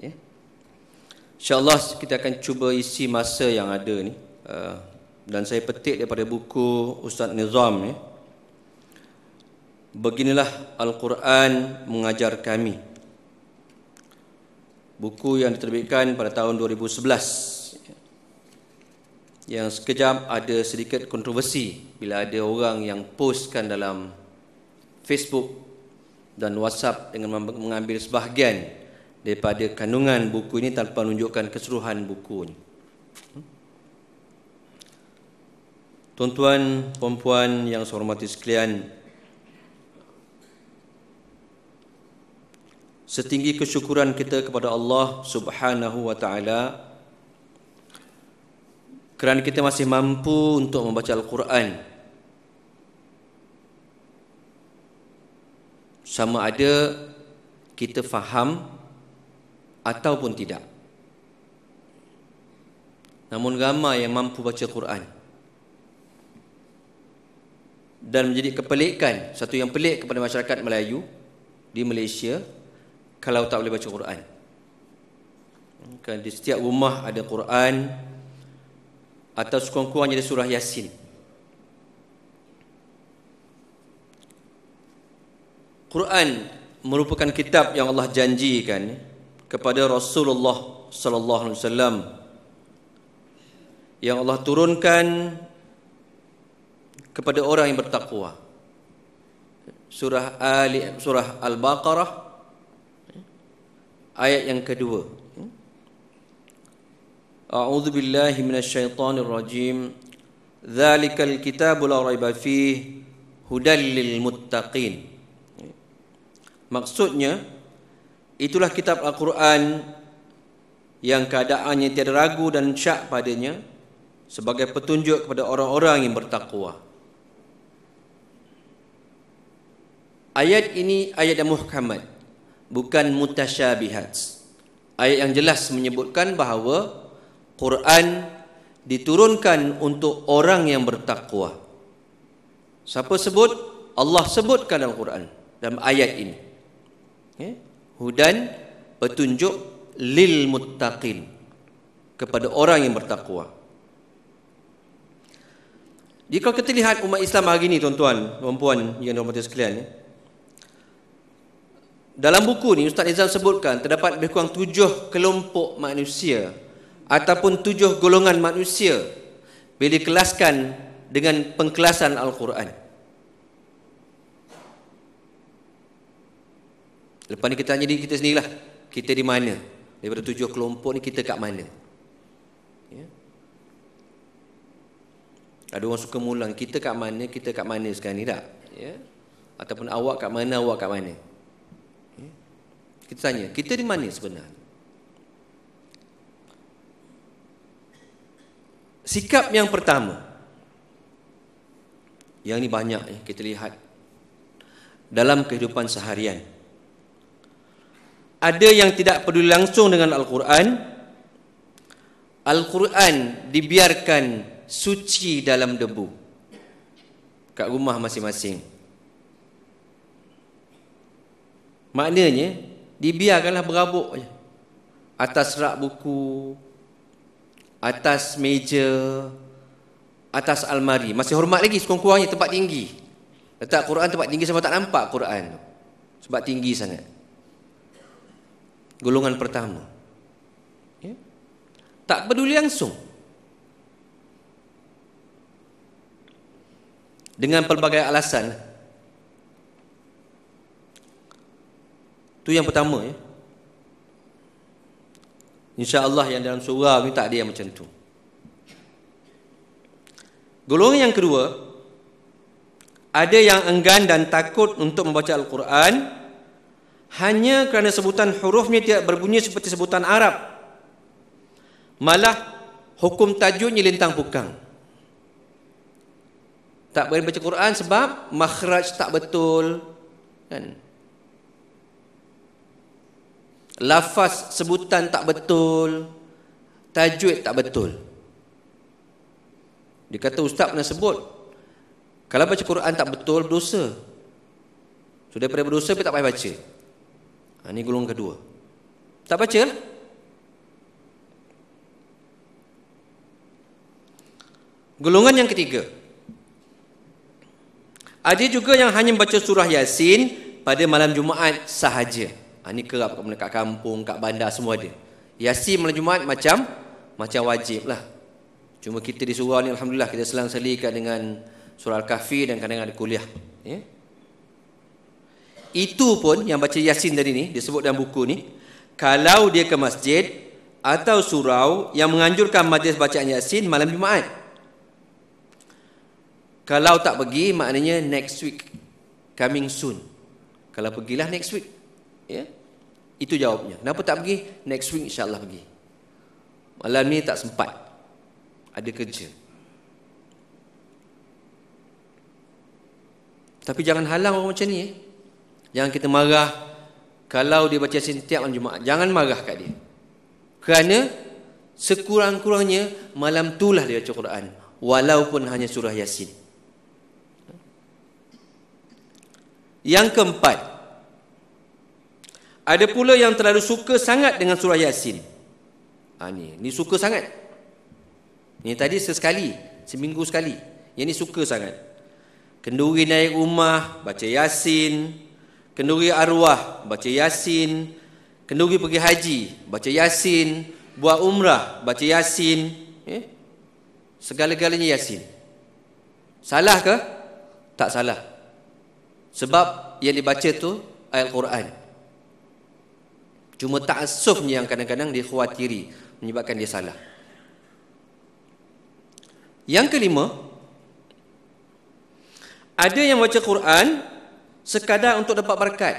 ya. InsyaAllah kita akan cuba isi masa yang ada ni, dan saya petik daripada buku Ustaz Nizam ya. Beginilah Al-Quran mengajar kami, buku yang diterbitkan pada tahun 2011, yang sekejap ada sedikit kontroversi bila ada orang yang postkan dalam Facebook dan WhatsApp dengan mengambil sebahagian daripada kandungan buku ini tanpa menunjukkan keseluruhan buku ini. Tuan-tuan, puan-puan yang saya hormati sekalian, setinggi kesyukuran kita kepada Allah Subhanahu wa taala kerana kita masih mampu untuk membaca Al-Quran, sama ada kita faham ataupun tidak. Namun ramai yang mampu baca Quran. Dan menjadi kepelikan, satu yang pelik kepada masyarakat Melayu di Malaysia kalau tak boleh baca Quran. Kan di setiap rumah ada Quran atau sekurang-kurangnya ada surah Yasin. Quran merupakan kitab yang Allah janjikan kepada Rasulullah sallallahu alaihi wasallam, yang Allah turunkan kepada orang yang bertakwa. Surah Al-Baqarah ayat yang kedua. A'udzu billahi minasyaitonir rajim. Dzalikal kitabu la raiba fihi hudal lil muttaqin. Maksudnya, itulah kitab Al-Quran yang keadaannya tiada ragu dan syak padanya sebagai petunjuk kepada orang-orang yang bertakwa. Ayat ini ayat yang muhkamat, bukan mutasyabihat. Ayat yang jelas menyebutkan bahawa Quran diturunkan untuk orang yang bertakwa. Siapa sebut? Allah sebutkan dalam Quran, dalam ayat ini. Hudan, petunjuk, lil muttaqin, kepada orang yang bertakwa. Jika kita lihat umat Islam hari ini, tuan-tuan, puan-puan yang dirahmati sekalian, dalam buku ni Ustaz Nizam sebutkan terdapat lebih kurang 7 kelompok manusia ataupun 7 golongan manusia bila dikelaskan dengan pengkelasan Al-Quran. Lepas ni kita tanya diri kita sendirilah, kita di mana? Daripada 7 kelompok ni kita kat mana? Ya? Ada orang suka mulang, kita kat mana sekarang ni tak? Ya? Ataupun awak kat mana? Ya? Kita tanya, kita di mana sebenarnya? Sikap yang pertama, yang ni banyak ya, kita lihat dalam kehidupan seharian. Ada yang tidak peduli langsung dengan Al-Quran. Al-Quran dibiarkan suci dalam debu kat rumah masing-masing. Maknanya dibiarkanlah berabuk je atas rak buku, atas meja, atas almari. Masih hormat lagi sekurang-kurangnya tempat tinggi. Letak Quran tempat tinggi sampai tak nampak Quran tu, sebab tinggi sangat. Golongan pertama, ya? Tak peduli langsung dengan pelbagai alasan. Itu yang pertama ya. InsyaAllah yang dalam surah ni tak ada yang macam tu. Golongan yang kedua, ada yang enggan dan takut untuk membaca Al-Quran hanya kerana sebutan hurufnya tidak berbunyi seperti sebutan Arab. Malah hukum tajwidnya lintang pukang. Tak boleh baca Quran sebab makhraj tak betul, kan? Lafaz sebutan tak betul, tajwid tak betul. Dia kata ustaz pernah sebut, kalau baca Quran tak betul berdosa. So daripada berdosa tapi tak payah baca. Ini golongan kedua. Tak baca lah. Golongan yang ketiga, ada juga yang hanya baca surah Yasin pada malam Jumaat sahaja. Ini kerap kat kampung, kat bandar semua ada. Yasin malam Jumaat macam wajib lah. Cuma kita di surau ni alhamdulillah kita selang-selikan dengan surah Al-Kahfi dan kadang-kadang ada kuliah. Ya? Itu pun yang baca Yasin tadi ni disebut dalam buku ni, kalau dia ke masjid atau surau yang menganjurkan majlis bacaan Yasin malam Jumaat. Kalau tak pergi, maknanya next week, coming soon. Kalau pergilah next week. Ya? Itu jawabnya. Kenapa tak pergi? Next week insyaAllah pergi. Malam ni tak sempat. Ada kerja. Tapi jangan halang orang macam ni. Jangan kita marah kalau dia baca Yasin tiap malam Jumaat. Jangan marah kat dia. Kerana sekurang-kurangnya malam itulah dia baca Quran. Walaupun hanya surah Yasin. Yang keempat, ada pula yang terlalu suka sangat dengan surah Yasin. Ni suka sangat. Ni tadi sesekali, seminggu sekali. Yang ni suka sangat. Kenduri naik rumah, baca Yasin. Kenduri arwah, baca Yasin. Kenduri pergi haji, baca Yasin. Buat umrah, baca Yasin. Segala-galanya Yasin. Salah ke? Tak salah. Sebab yang dibaca tu ayat Quran. Cuma ta'assufnya yang kadang-kadang dikhawatiri menyebabkan dia salah. Yang kelima, ada yang baca Quran sekadar untuk dapat berkat.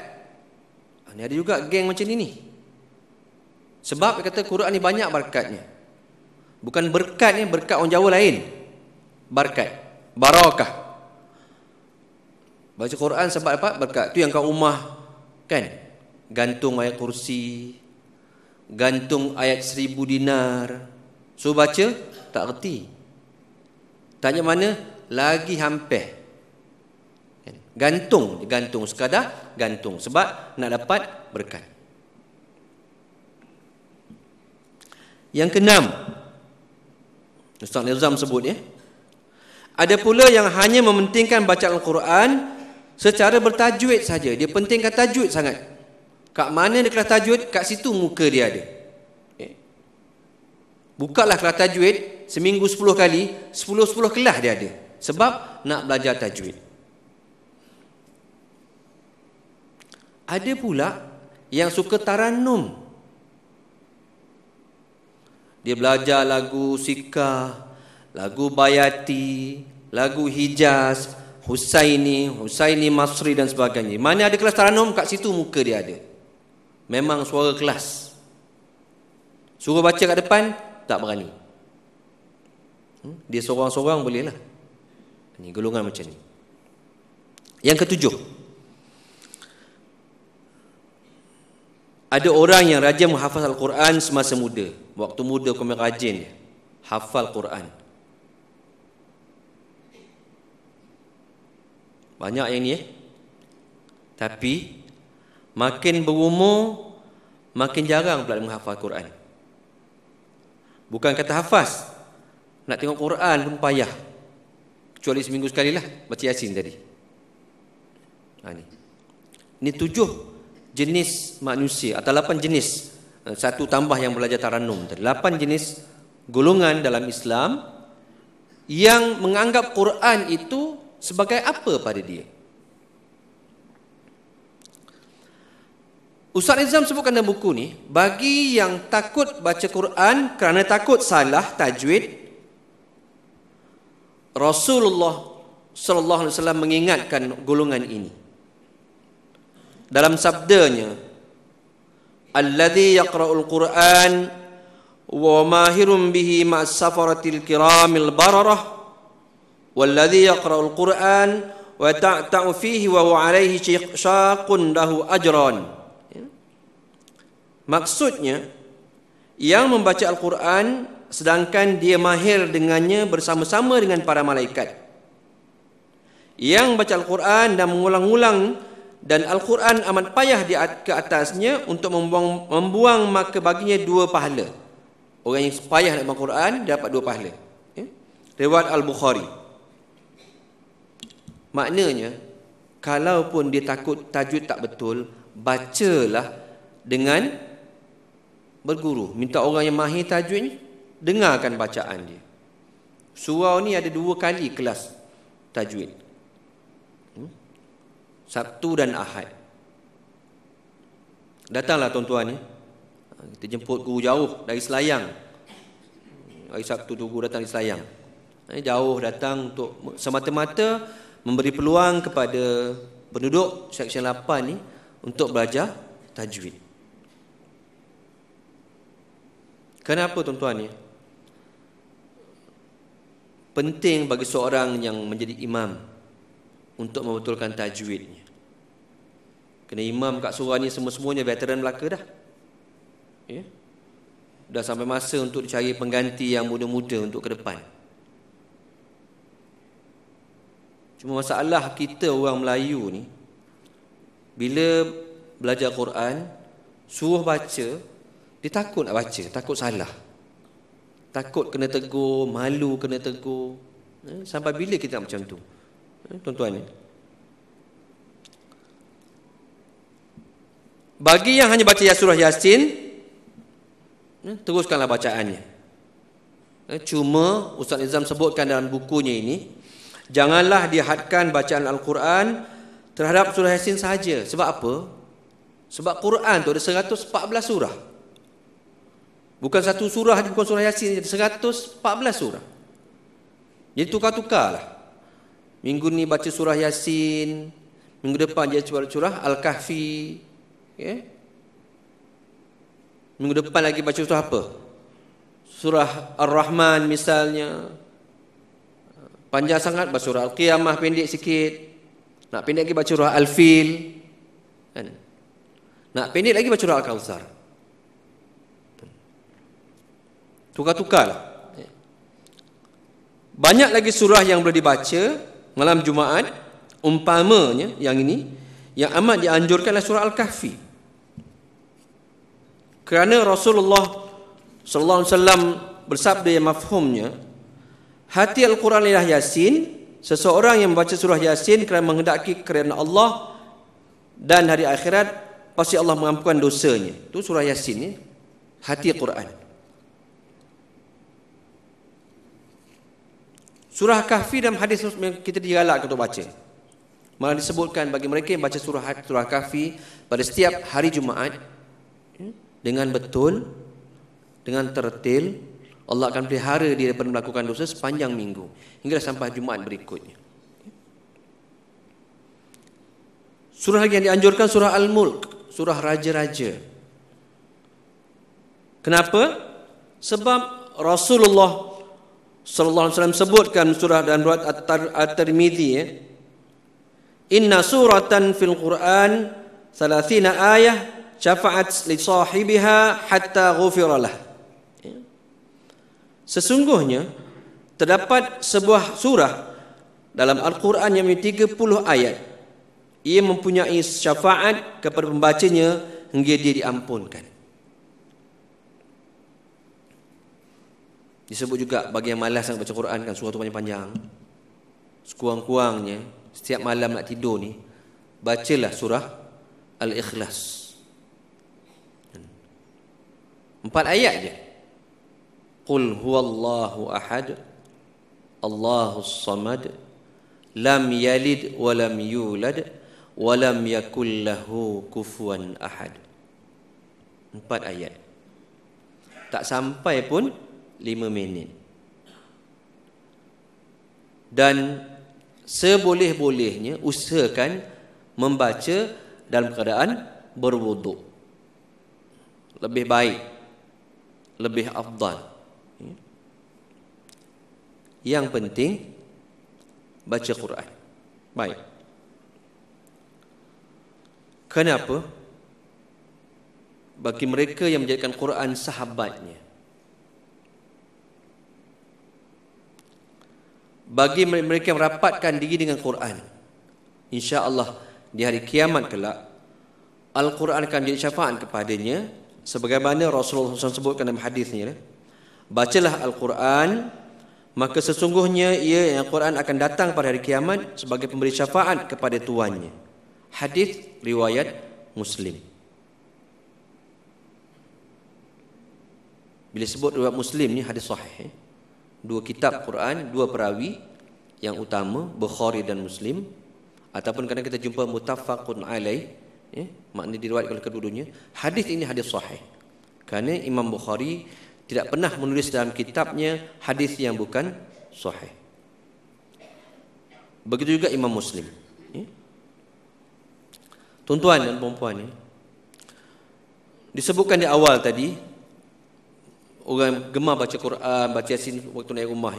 Ini ada juga geng macam ni. Sebab dia kata Quran ni banyak berkatnya. Bukan berkat ni, berkat orang Jawa lain. Berkat, barakah. Baca Quran sebab dapat berkat. Tu yang kat rumah kan, gantung ayat kursi, gantung ayat 1000 dinar. So baca tak reti. Tanya mana? Lagi hampir. Gantung sekadar gantung sebab nak dapat berkat. Yang keenam, Ustaz Nizam sebut ada pula yang hanya mementingkan bacaan Al-Quran secara bertajwid saja. Dia pentingkan tajwid sangat. Kat mana dia kelas tajwid, kat situ muka dia ada. Bukalah kelas tajwid, seminggu 10 kali, 10 kelas dia ada. Sebab nak belajar tajwid. Ada pula yang suka taranum. Dia belajar lagu Sikah, lagu Bayati, lagu Hijaz, Husaini Masri dan sebagainya. Mana ada kelas taranum, kat situ muka dia ada. Memang suara kelas. Suruh baca kat depan, tak berani. Dia seorang-seorang boleh lah. Ini golongan macam ni. Yang ketujuh, ada orang yang rajin menghafaz Al-Quran semasa muda. Waktu muda kau rajin hafal Quran. Banyak yang ni Tapi makin berumur, makin jarang pula menghafal Quran. Bukan kata hafaz, nak tengok Quran pun payah. Kecuali seminggu sekali lah baca Yasin tadi. Ini 7 jenis manusia atau 8 jenis. Satu tambah yang belajar taranum. 8 jenis golongan dalam Islam yang menganggap Quran itu sebagai apa pada dia. Ustaz Nizam sebutkan dalam buku ni, bagi yang takut baca Quran kerana takut salah tajwid, Rasulullah sallallahu alaihi wasallam mengingatkan golongan ini. Dalam sabdanya, alladzi yaqra'ul Qur'an wa mahirun bihi ma'as safaratil kiramil bararah walladzi yaqra'ul Qur'an wa ta'ta'u fihi wa huwa 'alaihi syaqun lahu ajran. Maksudnya, yang membaca Al-Quran sedangkan dia mahir dengannya bersama-sama dengan para malaikat. Yang baca Al-Quran dan mengulang-ulang dan Al-Quran amat payah ke atasnya untuk membuang maka baginya 2 pahala. Orang yang payah nak membaca Quran dapat 2 pahala. Ya? Riwayat Al-Bukhari. Maknanya, kalaupun dia takut tajwid tak betul, bacalah dengan berguru. Minta orang yang mahir tajwid dengarkan bacaan dia. Surau ni ada 2 kali kelas tajwid. Sabtu dan Ahad. Datanglah tuan-tuan ya. Kita jemput guru jauh dari Selayang. Hari Sabtu tu guru datang dari Selayang. Jauh datang untuk semata-mata memberi peluang kepada penduduk Seksyen 8 ni untuk belajar tajwid. Kenapa tuan-tuan ya? Penting bagi seorang yang menjadi imam untuk membetulkan tajwidnya. Kena imam kat surau ni semua-semuanya veteran Melaka dah. Ya? Dah sampai masa untuk dicari pengganti yang muda-muda untuk ke depan. Cuma masalah kita orang Melayu ni, bila belajar Quran, suruh baca, dia takut nak baca, takut salah. Takut kena tegur, malu kena tegur. Sampai bila kita nak macam tu? Tuan-tuan ni. Bagi yang hanya baca surah Yasin, teruskanlah bacaannya. Cuma Ustaz Nizam sebutkan dalam bukunya ini, janganlah dihadkan bacaan Al-Quran terhadap surah Yasin sahaja. Sebab apa? Sebab Quran tu ada 114 surah. Bukan satu surah, bukan surah Yasin, ada 114 surah. Jadi tukar-tukarlah. Minggu ni baca surah Yasin, minggu depan dia surah Al-Kahfi, okay? Minggu depan lagi baca surah apa? Surah Ar-Rahman misalnya. Panjang sangat baca surah Al-Qiyamah, pendek sikit. Nak pendek lagi baca surah Al-Fil, kan? Nak pendek lagi baca surah Al-Kautsar. Tukar-tukarlah. Banyak lagi surah yang boleh dibaca malam Jumaat, umpamanya yang ini, yang amat dianjurkanlah surah Al-Kahfi. Kerana Rasulullah sallallahu alaihi wasallam bersabda yang mafhumnya, hati Al-Quran ialah Yasin. Seseorang yang membaca surah Yasin kerana menghendaki kerana Allah dan hari akhirat, pasti Allah mengampunkan dosanya. Itu surah Yasin ni, hati Quran. Surah Kahfi dalam hadis kita digalakkan untuk baca. Malah disebutkan bagi mereka yang baca surah Kahfi pada setiap hari Jumaat dengan betul, dengan tertil, Allah akan pelihara dia daripada melakukan dosa sepanjang minggu hingga sampai Jumaat berikutnya. Surah lagi yang dianjurkan surah Al-Mulk, surah raja-raja. Kenapa? Sebab Rasulullah sallallahu alaihi wasallam sebutkan surah dan riwayat At-Tirmidzi ya. Inna suratan fil Quran 30 ayah syafa'at li sahibiha hatta ghufira lah. Sesungguhnya terdapat sebuah surah dalam Al-Quran yang memiliki 30 ayat. Ia mempunyai syafaat kepada pembacanya hingga dia diampunkan. Disebut juga bagi yang malas nak baca Quran, kan surah tu panjang-panjang. Sekurang-kurangnya setiap malam nak tidur ni, bacalah surah Al-Ikhlas. 4 ayat je. Qul huwallahu ahad, Allahus samad, lam yalid wa lam yulad wa lam yakul lahu kufuwan ahad. 4 ayat. Tak sampai pun 5 minit. Dan seboleh-bolehnya usahakan membaca dalam keadaan berwuduk. Lebih baik, lebih afdal. Yang penting baca Quran. Baik. Kenapa? Bagi mereka yang menjadikan Quran sahabatnya, bagi mereka yang merapatkan diri dengan Quran, insya-Allah di hari kiamat kelak Al-Quran akan jadi syafaat kepadanya, sebagaimana Rasulullah SAW sebutkan dalam hadisnya, bacalah Al-Quran, maka sesungguhnya ia, Al-Quran akan datang pada hari kiamat sebagai pemberi syafaat kepada tuannya. Hadis riwayat Muslim. Bila sebut riwayat Muslim ni hadis sahih. Dua kitab Quran, dua perawi yang utama, Bukhari dan Muslim, ataupun kadang kita jumpa muttafaqun alaih, maknanya diriwayatkan oleh kedua-duanya. Hadis ini hadis sahih. Kerana Imam Bukhari tidak pernah menulis dalam kitabnya hadis yang bukan sahih. Begitu juga Imam Muslim. Tuan-tuan dan puan-puan, disebutkan di awal tadi, orang gemar baca Quran, baca Yasin waktu naik rumah.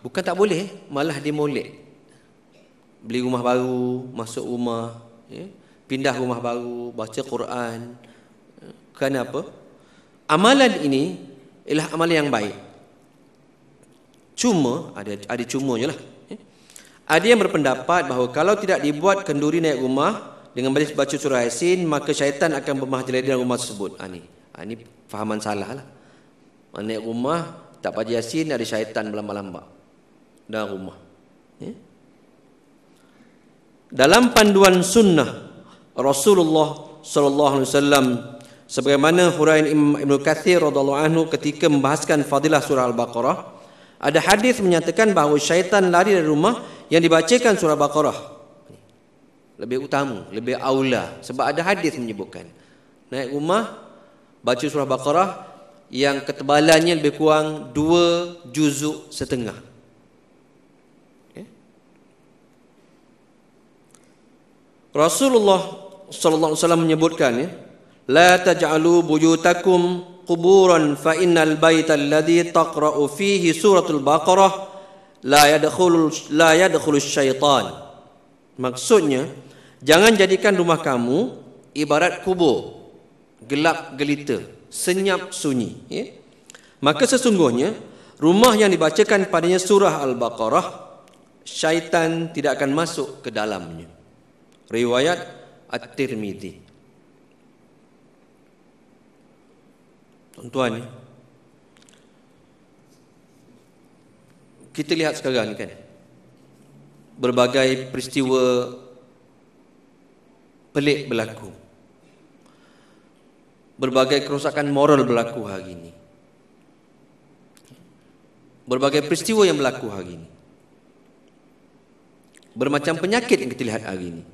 Bukan tak boleh, malah dimolek. Beli rumah baru, masuk rumah, pindah rumah baru, baca Quran. Kenapa? Amalan ini ialah amalan yang baik. Cuma, ada cumanya lah. Ada yang berpendapat bahawa kalau tidak dibuat kenduri naik rumah dengan baca surah Yasin, maka syaitan akan bermahjeledi dalam rumah tersebut. Ini fahaman salah lah. Naik rumah, tak baca Yasin, ada syaitan berlambak-lambak dalam rumah. Dalam panduan sunnah Rasulullah sallallahu alaihi wasallam, sebagaimana huraian Ibnu Katsir radhiyallahu anhu ketika membahaskan fadilah surah Al-Baqarah, ada hadis menyatakan bahawa syaitan lari dari rumah yang dibacakan surah Al-Baqarah. Lebih utama, lebih aula, sebab ada hadis menyebutkan naik rumah baca surah Al-Baqarah yang ketebalannya lebih kurang 2,5 juzuk. Rasulullah sallallahu alaihi wasallam menyebutkan, la taj'alu buyutakum quburan fa innal baita alladhi taqra'u fihi suratul Baqarah la yadkhulu syaitan. Maksudnya, jangan jadikan rumah kamu ibarat kubur, gelap gelita, senyap sunyi. Maka sesungguhnya rumah yang dibacakan padanya surah Al-Baqarah, syaitan tidak akan masuk ke dalamnya. Riwayat At-Tirmidzi. Tuan-tuan, kita lihat sekarang kan, berbagai peristiwa pelik berlaku, berbagai kerosakan moral berlaku hari ini, berbagai peristiwa yang berlaku hari ini, bermacam penyakit yang kita lihat hari ini.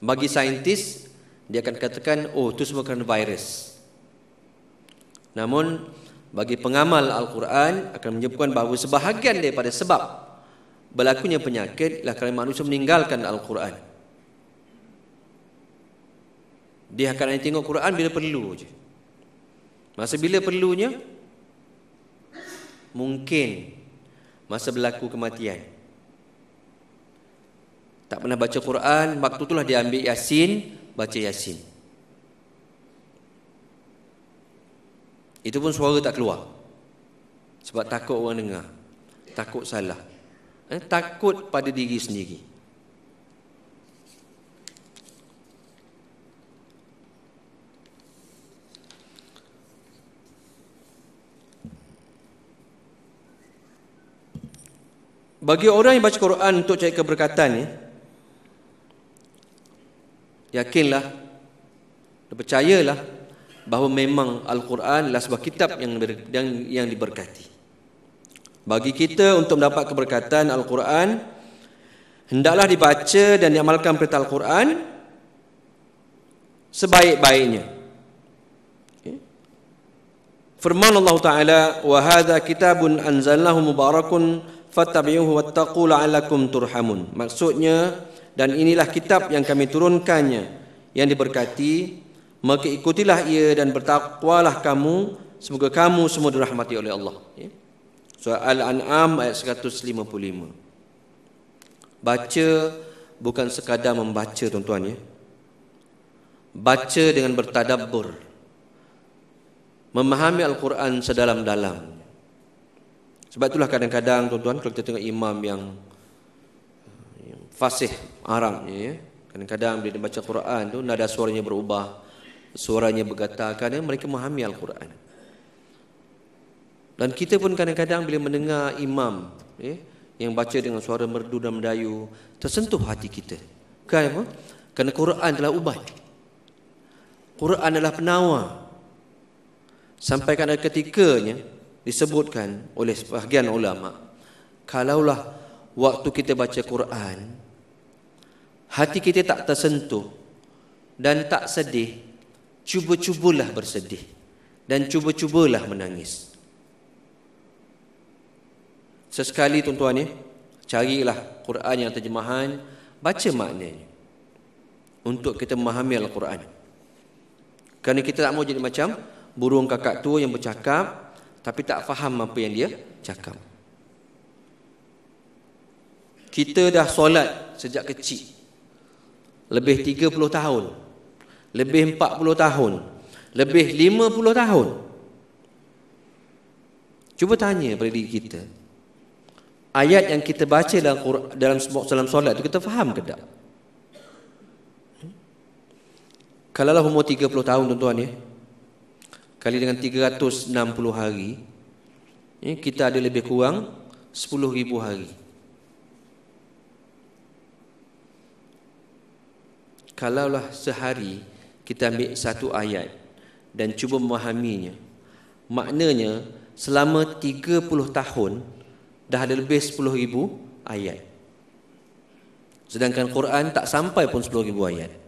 Bagi saintis, dia akan katakan, oh, itu semua kerana virus. Namun, bagi pengamal Al-Quran akan menyebutkan bahawa sebahagian daripada sebab berlakunya penyakit ialah kerana manusia meninggalkan Al-Quran. Dia akan hanya tengok Quran bila perlu je. Masa bila perlunya, mungkin masa berlaku kematian. Tak pernah baca Quran, waktu itulah dia ambil Yasin, baca Yasin. Itu pun suara tak keluar. Sebab takut orang dengar. Takut salah. Takut pada diri sendiri. Bagi orang yang baca Quran untuk cari keberkatan, yakinlah, percayalah bahawa memang Al-Quran adalah sebuah kitab yang diberkati. Bagi kita untuk mendapat keberkatan Al-Quran, hendaklah dibaca dan diamalkan perintah Al-Quran sebaik-baiknya. Firman Allah Ta'ala, wa hadha kitabun anzalnahu mubarakun fattabi'uhu wattaqu la'allakum turhamun. Maksudnya, dan inilah kitab yang kami turunkannya yang diberkati, maka ikutilah ia dan bertakwalah kamu, semoga kamu semua dirahmati oleh Allah. Surah Al-An'am ayat 155. Baca bukan sekadar membaca, tuan-tuan, baca dengan bertadabbur, memahami Al-Quran sedalam-dalam. Sebab itulah kadang-kadang, tuan-tuan, kalau kita tengok imam yang fasih Arabnya ya. Kadang-kadang bila dia baca Quran tu nada suaranya berubah, suaranya bergetar kerana mereka memahami Al-Quran. Dan kita pun kadang-kadang bila mendengar imam ya, yang baca dengan suara merdu dan mendayu, tersentuh hati kita. Kenapa? Kerana Quran adalah ubat. Quran adalah penawar. Sampai pada ketikanya disebutkan oleh sebahagian ulama, kalaulah waktu kita baca Quran hati kita tak tersentuh dan tak sedih, cuba-cubalah bersedih dan cuba-cubalah menangis. Sesekali tuan-tuan ya, carilah Quran yang terjemahan, baca maknanya untuk kita memahami Al-Quran. Kerana kita tak mau jadi macam burung kakak tua yang bercakap tapi tak faham apa yang dia cakap. Kita dah solat sejak kecil, lebih 30 tahun, lebih 40 tahun, lebih 50 tahun. Cuba tanya pada diri kita, ayat yang kita baca dalam solat itu kita faham ke tak? Kalaulah umur 30 tahun tuan-tuan ya, kali dengan 360 hari ya, kita ada lebih kurang 10,000 hari. Kalaulah sehari kita ambil satu ayat dan cuba memahaminya, maknanya selama 30 tahun dah ada lebih 10,000 ayat. Sedangkan Quran tak sampai pun 10,000 ayat.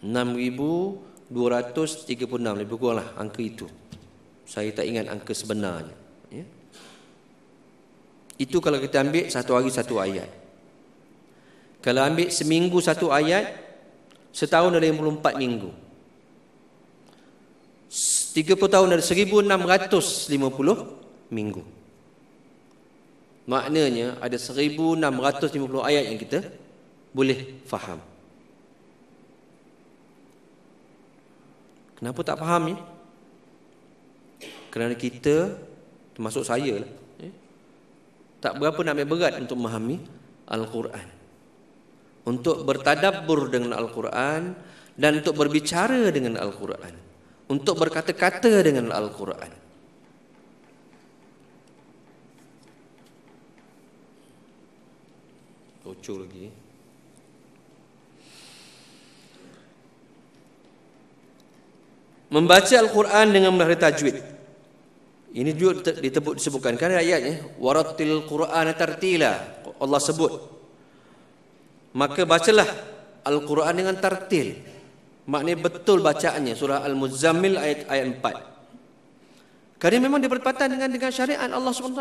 $6,236 lebih kuranglah angka itu. Saya tak ingat angka sebenarnya ya. Itu kalau kita ambil satu hari satu ayat. Kalau ambil seminggu satu ayat, setahun ada 54 minggu. 30 tahun ada 1650 minggu. Maknanya ada 1650 ayat yang kita boleh faham. Kenapa tak faham ya? Kerana kita, termasuk saya lah, tak berapa nak ambil berat untuk memahami Al-Quran, untuk bertadabbur dengan Al-Quran, dan untuk berbicara dengan Al-Quran, untuk berkata-kata dengan Al-Quran. Bocor lagi. Membaca Al-Quran dengan melalui tajwid. Ini juga disebutkan kan ayatnya, warattil Qur'ana tartila. Allah sebut, maka bacalah Al-Quran dengan tartil. Maknanya betul bacaannya. Surah Al-Muzammil ayat 4. Kerana memang dia berpatah dengan syariat Allah SWT.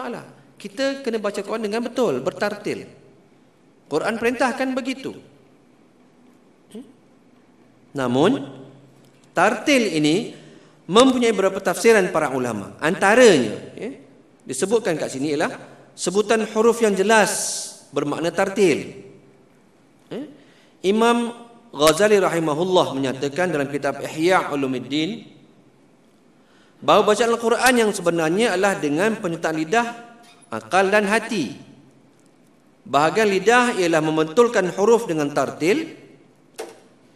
Kita kena baca Quran dengan betul, bertartil. Quran perintahkan begitu. Namun tartil ini mempunyai beberapa tafsiran para ulama. Antaranya disebutkan kat sini ialah sebutan huruf yang jelas bermakna tartil. Imam Ghazali rahimahullah menyatakan dalam kitab Ihya Ulumuddin bahawa bacaan Al-Quran yang sebenarnya adalah dengan penyertaan lidah, akal dan hati. Bahagian lidah ialah membentulkan huruf dengan tartil,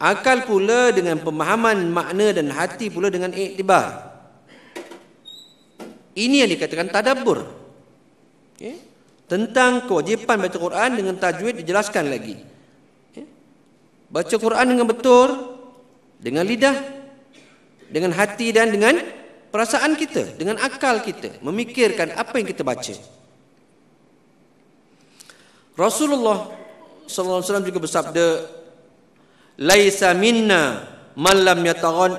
akal pula dengan pemahaman makna, dan hati pula dengan iktibar. Ini yang dikatakan tadabbur. Tentang kewajipan baca Quran dengan tajwid dijelaskan lagi. Baca Quran dengan betul, dengan lidah, dengan hati dan dengan perasaan kita, dengan akal kita, memikirkan apa yang kita baca. Rasulullah SAW juga bersabda, laisa minna man lam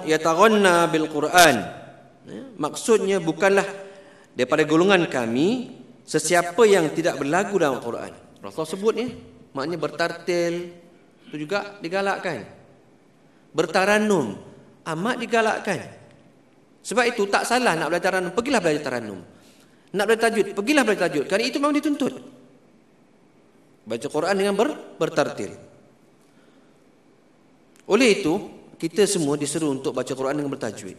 yataghanna bil Quran. Maksudnya bukanlah daripada golongan kami sesiapa yang tidak berlagu dalam Quran. Rasulullah sebut ya, maknanya bertartil itu juga digalakkan. Bertaranum amat digalakkan. Sebab itu tak salah nak belajar taranum, pergilah belajar taranum. Nak belajar tajwid, pergilah belajar tajwid. Kerana itu memang dituntut. Baca Quran dengan bertartil. Oleh itu, kita semua diseru untuk baca Quran dengan bertajwid.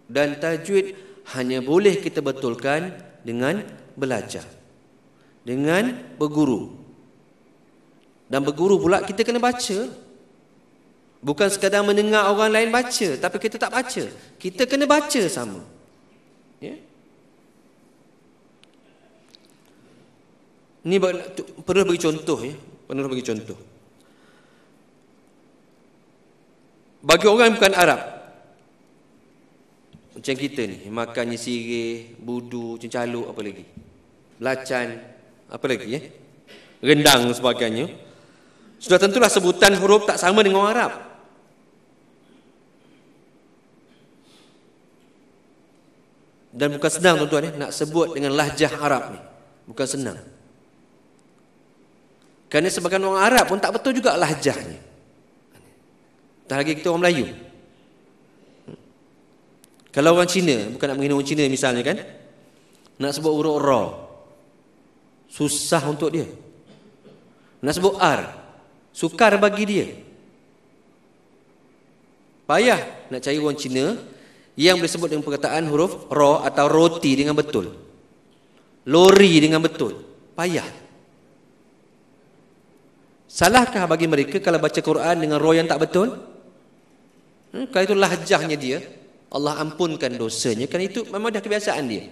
Dan tajwid hanya boleh kita betulkan dengan belajar, dengan berguru. Dan berguru pula kita kena baca. Bukan sekadar mendengar orang lain baca, tapi kita tak baca. Kita kena baca sama. Ya? Ini perlu bagi contoh, ya. Perlu bagi contoh. Bagi orang bukan Arab, macam kita ni, makannya sirih, budu, cincaluk, apa lagi? Belacan, apa lagi, ya? Rendang dan sebagainya. Sudah tentulah sebutan huruf tak sama dengan orang Arab. Dan bukan senang tuan-tuan, nak sebut dengan lahjah Arab ni. Bukan senang. Kerana sebagian orang Arab pun tak betul juga lahjahnya. Tak lagi kita orang Melayu. Kalau orang Cina, bukan nak menghina orang Cina misalnya kan, nak sebut huruf Ra, susah untuk dia. Nak sebut R, sukar bagi dia. Payah nak cari orang Cina yang boleh sebut dengan perkataan huruf Ra atau roti dengan betul, lori dengan betul. Payah. Salahkah bagi mereka kalau baca Quran dengan Ra yang tak betul? Kalau itu lahjahnya dia, Allah ampunkan dosanya. Kerana itu memang dah kebiasaan dia.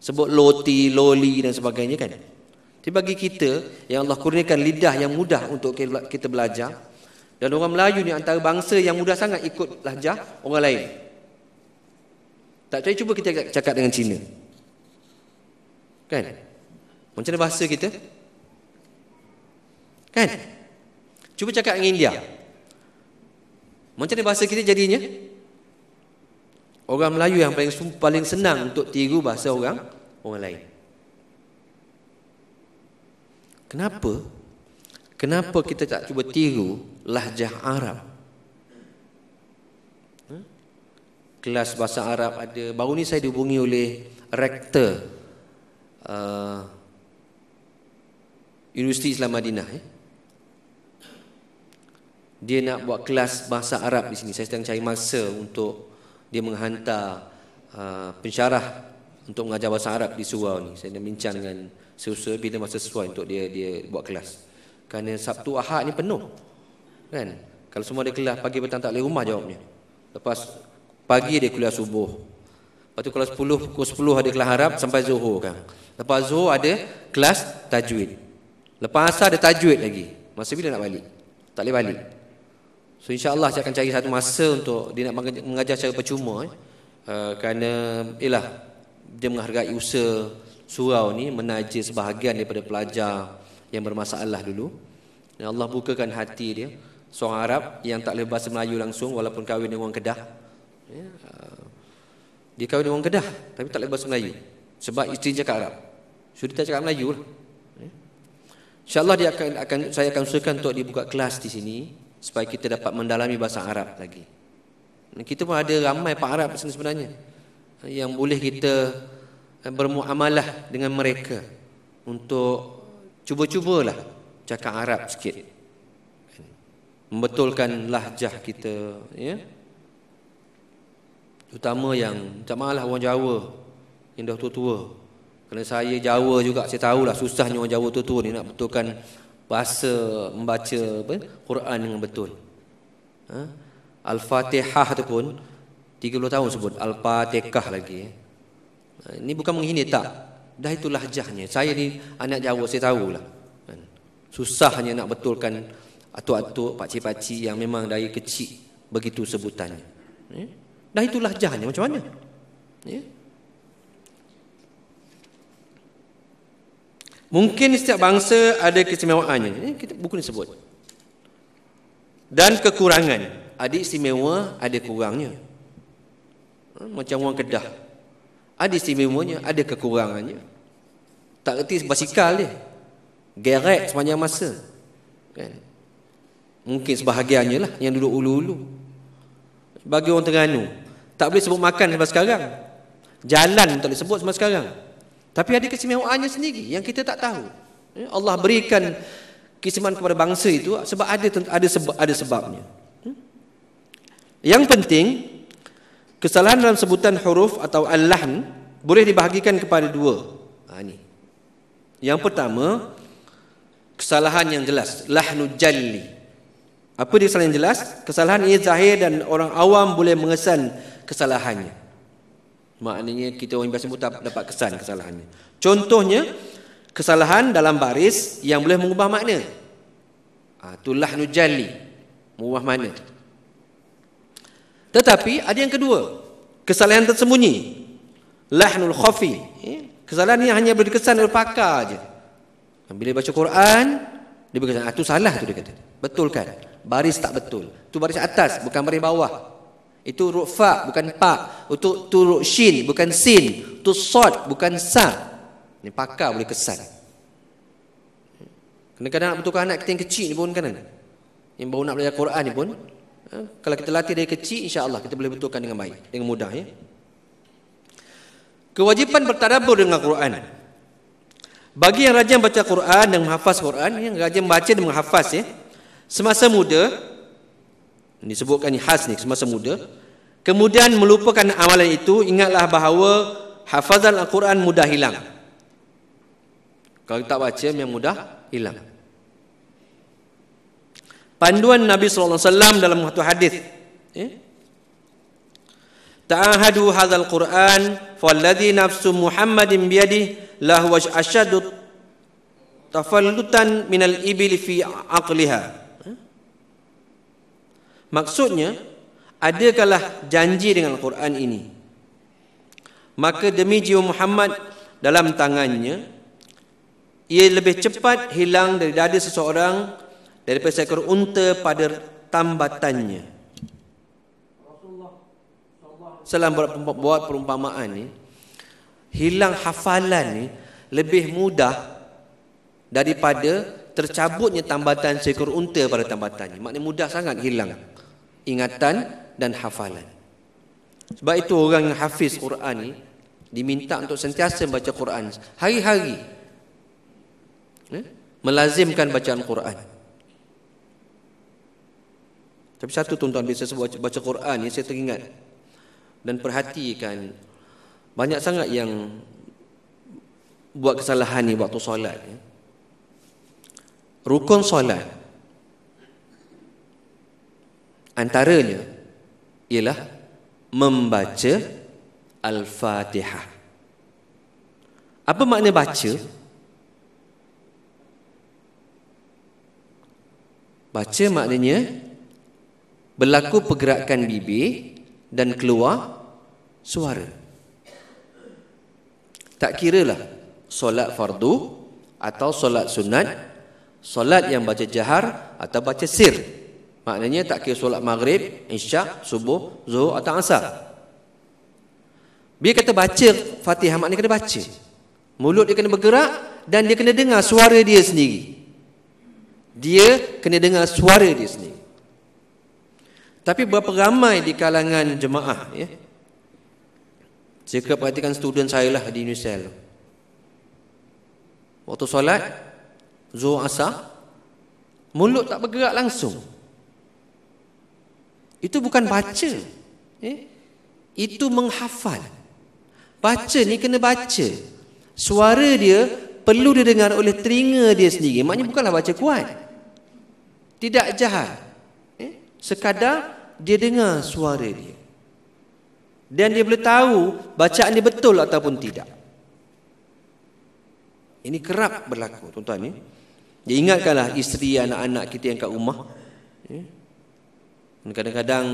Sebut loti, loli dan sebagainya kan. Tapi bagi kita yang Allah kurniakan lidah yang mudah untuk kita belajar, dan orang Melayu ni antara bangsa yang mudah sangat ikut lahjah orang lain. Tak percaya, cuba kita cakap dengan Cina. Kan? Macam mana bahasa kita? Kan? Cuba cakap dengan India. Macam mana bahasa kita jadinya? Orang Melayu yang paling senang untuk tiru bahasa orang lain. Kenapa? Kenapa kita tak cuba tiru lahjah Arab? Kelas bahasa Arab ada. Baru ni saya dihubungi oleh rektor Universiti Islam Madinah. Dia nak buat kelas bahasa Arab di sini. Saya sedang cari masa untuk dia menghantar pensyarah untuk mengajar bahasa Arab di surau ni. Saya dah bincang dengan sesuai bila masa sesuai untuk dia buat kelas. Kerana Sabtu Ahad ni penuh. Kan? Kalau semua ada kelas pagi petang tak boleh rumah jawabnya. Lepas pagi dia kuliah subuh. Lepas tu kalau pukul 10 ada kelas Arab sampai Zuhur kan. Lepas Zuhur ada kelas tajwid. Lepas asar ada tajwid lagi. Masa bila nak balik? Tak boleh balik. So insya-Allah saya akan cari satu masa untuk dia nak mengajar secara percuma kerana dia menghargai usaha surau ni menaja sebahagian daripada pelajar yang bermasalah dulu. Dan Allah bukakan hati dia, seorang Arab yang tak boleh bahasa Melayu langsung walaupun kahwin dengan orang Kedah. Dia kahwin dengan orang Kedah tapi tak boleh bahasa Melayu sebab isteri cakap Arab. So dia tak cakap Melayu lah. InsyaAllah saya akan usahakan untuk dibuka kelas di sini supaya kita dapat mendalami bahasa Arab lagi. Kita pun ada ramai Pak Arab sebenarnya yang boleh kita bermuamalah dengan mereka untuk cuba-cubalah cakap Arab sikit, membetulkan lahjah kita, ya. Terutama yang tak malah orang Jawa yang dah tua-tua. Kerana saya Jawa juga, saya tahulah susahnya orang Jawa tua-tua ni nak betulkan bahasa, membaca Quran dengan betul. Al-Fatihah tu pun 30 tahun sebut Al-Fatihah lagi. Ini bukan menghina, tak. Dah itu lahjahnya. Saya ni anak Jawa, saya tahulah. Susahnya nak betulkan atuk-atuk, pakcik-pakcik yang memang dari kecil begitu sebutannya. Dah itu lahjahnya, macam mana? Mungkin setiap bangsa ada keistimewaannya. Kita buku ni sebut. Dan kekurangan. Ada istimewa, ada kurangnya. Macam orang Kedah. Ada istimewanya, ada kekurangannya. Tak erti basikal dia. Gerek sepanjang masa. Kan? Mungkin sebahagiannya lah yang duduk ulu-ulu. Bagi orang Terengganu, tak boleh sebut makan sampai sekarang. Jalan tak boleh sebut sampai sekarang. Tapi ada keistimewaannya sendiri yang kita tak tahu. Allah berikan keistimewaan kepada bangsa itu sebab ada sebabnya. Yang penting Kesalahan dalam sebutan huruf atau al-lahn boleh dibahagikan kepada dua. Ini. Yang pertama, kesalahan yang jelas, lahnu jalli. Apa dia kesalahan yang jelas? Kesalahan ini zahir dan orang awam boleh mengesan kesalahannya. Maknanya kita orang biasa pun dapat kesan kesalahannya. Contohnya, kesalahan dalam baris yang boleh mengubah makna. Itu lahnu jalli, mengubah makna. Tetapi ada yang kedua, kesalahan tersembunyi, lahnul khafi. Kesalahan ni hanya boleh dikesan oleh pakar je. Bila baca Quran, dia berkata, itu salah tu dia kata. Betul kan? Baris tak betul. Itu baris atas, bukan baris bawah. Itu huruf fa, bukan pa. Itu huruf shin, bukan sin. Itu sod, bukan sa. Ini pakar boleh kesan. Kadang-kadang nak betulkan anak kita yang kecil ni pun kan, yang baru nak belajar Quran ni pun, kalau kita latih dari kecil, insya-Allah kita boleh betulkan dengan baik, dengan mudah ya. Kewajipan bertadabbur dengan Quran. Bagi yang rajin baca Quran dan menghafaz Quran, yang rajin baca dan menghafaz ya, semasa muda, disebutkan ni khas ni, semasa muda, kemudian melupakan amalan itu, ingatlah bahawa hafazan Al-Quran mudah hilang. Kalau tak baca, memang mudah hilang. Panduan Nabi SAW dalam satu hadis, ta'ahadu hadzal Quran falladhi nafsu Muhammadin biyadihi lahu asyaddu tafallutan minal ibil fi aqliha. Maksudnya, adakala janji dengan Al-Quran ini, maka demi jiwa Muhammad dalam tangannya, ia lebih cepat hilang dari dada seseorang daripada seekor unta pada tambatannya. Rasulullah SAW buat perumpamaan ni, hilang hafalan ni lebih mudah daripada tercabutnya tambatan seekor unta pada tambatannya. Maknanya mudah sangat hilang ingatan dan hafalan. Sebab itu orang yang hafiz Quran ni diminta untuk sentiasa baca Quran hari-hari, melazimkan bacaan Quran. Tapi satu tuan-tuan, bila saya baca Quran ni, saya teringat dan perhatikan banyak sangat yang buat kesalahan ni waktu solat. Rukun solat antaranya ialah membaca Al-Fatihah. Apa makna baca? Baca maknanya berlaku pergerakan bibir dan keluar suara. Tak kiralah solat fardu atau solat sunat, solat yang baca jahar atau baca sir. Maknanya tak kira solat maghrib, isyak, subuh, zuhur atau asar. Bila kata baca Fatihah, maknanya kena baca. Mulut dia kena bergerak dan dia kena dengar suara dia sendiri. Dia kena dengar suara dia sendiri. Tapi berapa ramai di kalangan jemaah ya. Saya kerap perhatikan student saya lah di UNISEL. Waktu solat zuhur asar, mulut tak bergerak langsung. Itu bukan baca. Itu menghafal. Baca ni kena baca. Suara dia perlu didengar oleh telinga dia sendiri. Maknanya bukanlah baca kuat. Tidak jahat. Sekadar dia dengar suara dia. Dan dia boleh tahu bacaan dia betul ataupun tidak. Ini kerap berlaku tuan-tuan ni. Dia ingatkanlah isteri anak-anak kita yang kat rumah. Kadang-kadang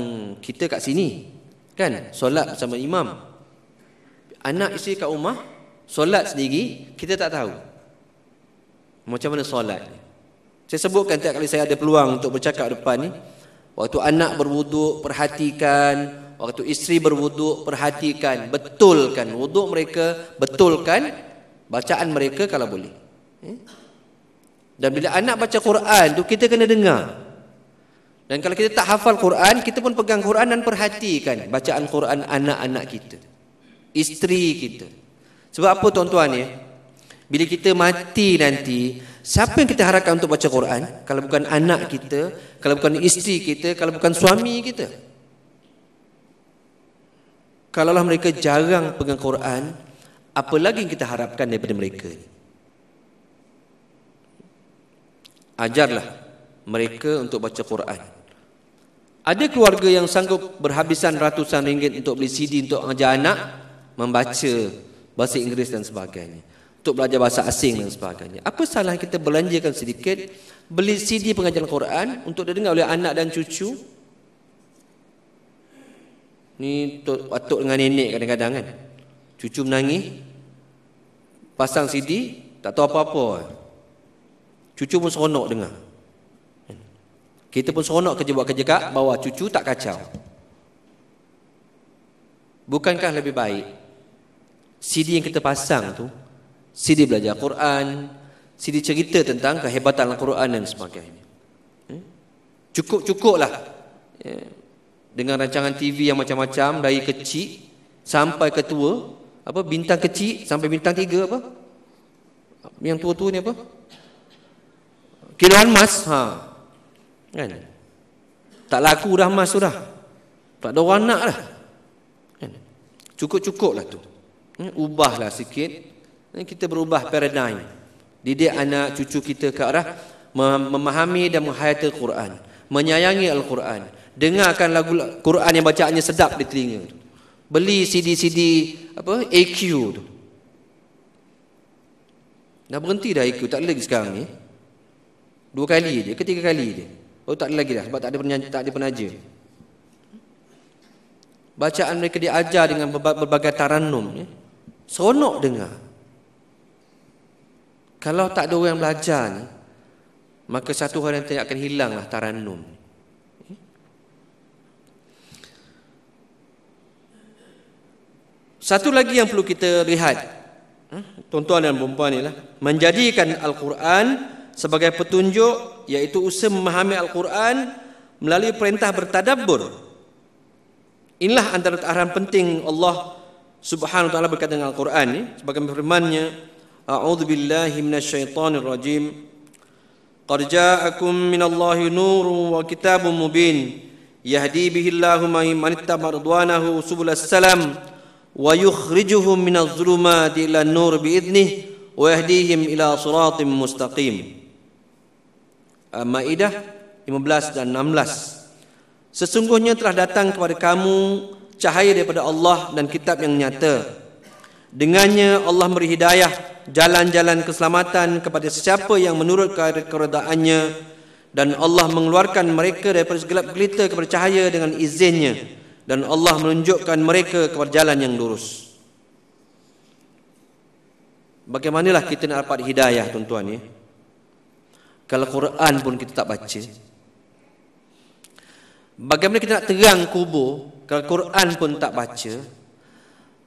kita kat sini kan solat bersama imam. Anak isteri kat rumah solat sendiri, kita tak tahu macam mana solat. Saya sebutkan tiap kali saya ada peluang untuk bercakap depan ni. Waktu anak berwuduk, perhatikan. Waktu isteri berwuduk, perhatikan. Betulkan wuduk mereka, betulkan bacaan mereka kalau boleh. Dan bila anak baca Quran tu, kita kena dengar. Dan kalau kita tak hafal Quran, kita pun pegang Quran dan perhatikan bacaan Quran anak-anak kita, isteri kita. Sebab apa tuan-tuan ya? Bila kita mati nanti, siapa yang kita harapkan untuk baca Quran? Kalau bukan anak kita, kalau bukan isteri kita, kalau bukan suami kita. Kalaulah mereka jarang pegang Quran, apa lagi yang kita harapkan daripada mereka ni? Ajarlah mereka untuk baca Quran. Ada keluarga yang sanggup berhabisan ratusan ringgit untuk beli CD untuk ajar anak membaca bahasa Inggeris dan sebagainya, untuk belajar bahasa asing dan sebagainya. Apa salah kita belanjakan sedikit, beli CD pengajaran Quran untuk didengar oleh anak dan cucu? Ni atuk dengan nenek kadang-kadang kan, cucu menangis, pasang CD, tak tahu apa-apa, cucu pun seronok dengar. Kita pun seronok kerja buat kerja kat bawah, cucu tak kacau. Bukankah lebih baik CD yang kita pasang tu CD belajar Quran, CD cerita tentang kehebatan Al-Quran dan sebagainya. Cukup-cukuplah dengan rancangan TV yang macam-macam, dari kecil sampai ke tua, apa, bintang kecil sampai bintang 3, apa yang tua-tua ni, apa, kiloan emas, kan? Tak laku dah emas tu dah, tak ada orang nak dah, kan? Cukup-cukup lah tu. Ubahlah sikit, kita berubah paradigm, didik anak cucu kita ke arah memahami dan menghayati Al-Quran, menyayangi Al-Quran, dengarkan lagu Quran yang bacaannya sedap di telinga. Beli CD-CD apa AQ tu. Dah berhenti dah AQ, tak ada lagi sekarang ni. 2 kali dia, 3 kali dia. Oh, tak ada lagi dah sebab tak ada penaja. Bacaan mereka diajar dengan berbagai tarannum, seronok dengar. Kalau tak ada orang belajar ni, maka satu hari nanti akan hilanglah tarannum. Satu lagi yang perlu kita lihat, tuan-tuan dan puan-puan ni lah, menjadikan Al-Quran sebagai petunjuk, iaitu usaha memahami Al-Quran melalui perintah bertadabbur. Inilah antara arahan penting Allah Subhanahu wa taala berkata dengan Al-Quran ni, sebagai firman-Nya, a'udzubillahi minasyaitonirrajim, qad ja'akum minallahi nurun wa kitabun mubin yahdi bihillahu man ittaba ridwanahu subulas salam wa yukhrijuhum minadh dhulumati ilan nur biidnih wa yahdihim ila siratim mustaqim. Maidah 15 dan 16. Sesungguhnya telah datang kepada kamu cahaya daripada Allah dan kitab yang nyata. Dengannya Allah beri hidayah, jalan-jalan keselamatan kepada sesiapa yang menurut keredaannya, dan Allah mengeluarkan mereka daripada segelap gelita kepada cahaya dengan izinnya, dan Allah menunjukkan mereka kepada jalan yang lurus. Bagaimanalah kita nak dapat hidayah, tuan-tuan ya? Kalau Quran pun kita tak baca, bagaimana kita nak terang kubur kalau Quran pun tak baca?